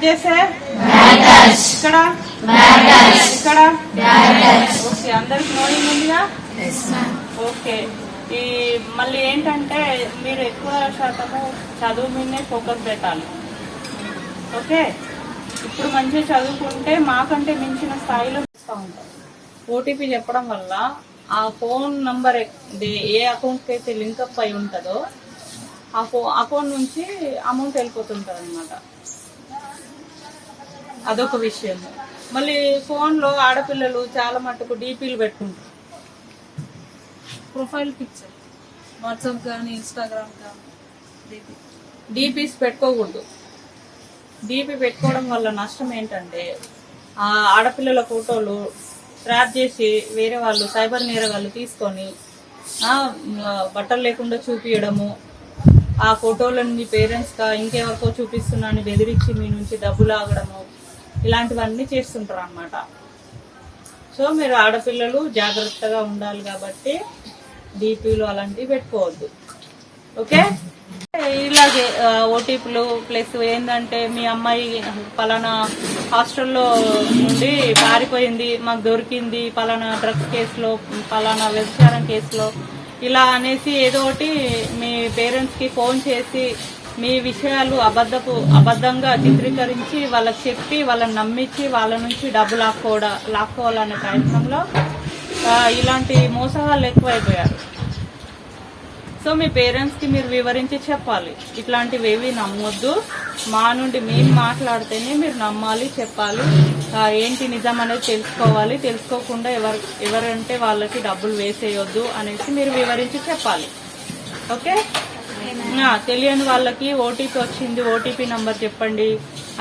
చేస్తే ఇక్కడ ఇక్కడ ఓకే, అందరికి నోయింగ్ ఉందిగా. ఓకే, ఈ మళ్ళీ ఏంటంటే మీరు ఎక్కువ శాతము చదువు మీదనే ఫోకస్ పెట్టాలి. ఓకే, ఇప్పుడు మంచిగా చదువుకుంటే మాకంటే మించిన స్థాయిలో ఇస్తూ ఉంటాం. ఓటీపీ చెప్పడం వల్ల ఆ ఫోన్ నంబర్ ఏ అకౌంట్కి అయితే లింకప్ అయి ఉంటుందో ఆ అకౌంట్ నుంచి అమౌంట్ వెళ్ళిపోతుంటుంది అనమాట. అదొక విషయం. మళ్ళీ ఫోన్లో ఆడపిల్లలు చాలా మటుకు డీపీలు పెట్టుకుంటారు, ప్రొఫైల్ పిక్చర్, వాట్సాప్ కానీ ఇన్స్టాగ్రామ్ కానీ డీపీస్ పెట్టుకోకూడదు. డీపీ పెట్టుకోవడం వల్ల నష్టం ఏంటంటే ఆ ఆడపిల్లల ఫోటోలు ట్రాప్ చేసి వేరే వాళ్ళు సైబర్ నేరగాళ్ళు తీసుకొని బట్టలు లేకుండా చూపించడము, ఆ ఫోటోలను మీ పేరెంట్స్గా ఇంకెవరికో చూపిస్తున్నాను బెదిరించి మీ నుంచి డబ్బులు ఆగడము, ఇలాంటివన్నీ చేస్తుంటారు అన్నమాట. సో మీరు ఆడపిల్లలు జాగ్రత్తగా ఉండాలి కాబట్టి డీపీలు అలాంటివి పెట్టుకోవద్దు. ఓకే, ఇలాగే ఓటీపీలు ప్లస్ ఏంటంటే మీ అమ్మాయి పలానా హాస్టల్లో నుండి పారిపోయింది, మాకు దొరికింది పలానా డ్రగ్స్ కేసులో, పలానా వ్యభిచారం కేసులో, ఇలా అనేసి ఏదో ఒకటి మీ పేరెంట్స్కి ఫోన్ చేసి మీ విషయాలు అబద్ధంగా చిత్రీకరించి వాళ్ళకి చెప్పి వాళ్ళని నమ్మించి వాళ్ళ నుంచి డబ్బు లాక్కోవాలనే ప్రయత్నంలో ఇలాంటి మోసగాళ్ళు ఎక్కువైపోయారు. సో మీ పేరెంట్స్కి మీరు వివరించి చెప్పాలి, ఇట్లాంటివి ఏవి నమ్మొద్దు, మా నుండి మేము మాట్లాడితేనే మీరు నమ్మాలి, చెప్పాలి, ఏంటి నిజం అనేది తెలుసుకోవాలి, తెలుసుకోకుండా ఎవరంటే వాళ్ళకి డబ్బులు వేసేయొద్దు అనేసి మీరు వివరించి చెప్పాలి. ఓకే, తెలియని వాళ్ళకి ఓటీపీ వచ్చింది, ఓటీపీ నంబర్ చెప్పండి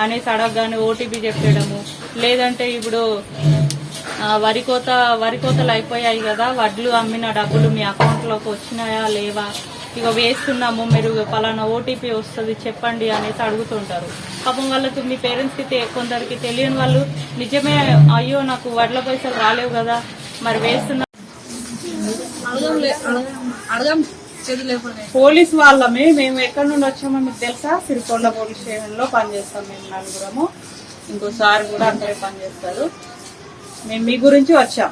అనేసి అడగగానే ఓటీపీ చెప్పడము, లేదంటే ఇప్పుడు వరికోతలు అయిపోయాయి కదా, వడ్లు అమ్మిన డబ్బులు మీ అకౌంట్లోకి వచ్చినాయా లేవా, ఇక వేస్తున్నాము మీరు పలానా ఓటీపీ వస్తుంది చెప్పండి అనేసి అడుగుతుంటారు. పాపం వాళ్ళకి మీ పేరెంట్స్కి కొందరికి తెలియని వాళ్ళు నిజమే, అయ్యో నాకు వడ్ల పైసలు రాలేవు కదా మరి వేస్తున్నా. పోలీస్ వాళ్ళమే, మేము ఎక్కడి నుండి వచ్చామో మీకు తెలుసా? సిరికొండ పోలీస్ స్టేషన్లో పనిచేస్తాం మేము నలుగురము, ఇంకోసారి కూడా అక్కడే పనిచేస్తారు. మేము మీ గురించి వచ్చాం.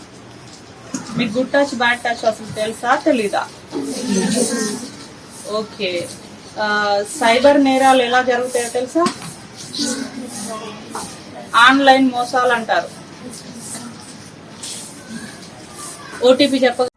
మీకు గుడ్ టచ్ బ్యాడ్ టచ్ అసలు తెలుసా తెలీదా? ఓకే, సైబర్ నేరాలు ఎలా జరుగుతాయో తెలుసా? ఆన్లైన్ మోసాలు అంటారు. ఓటీపీ చెప్ప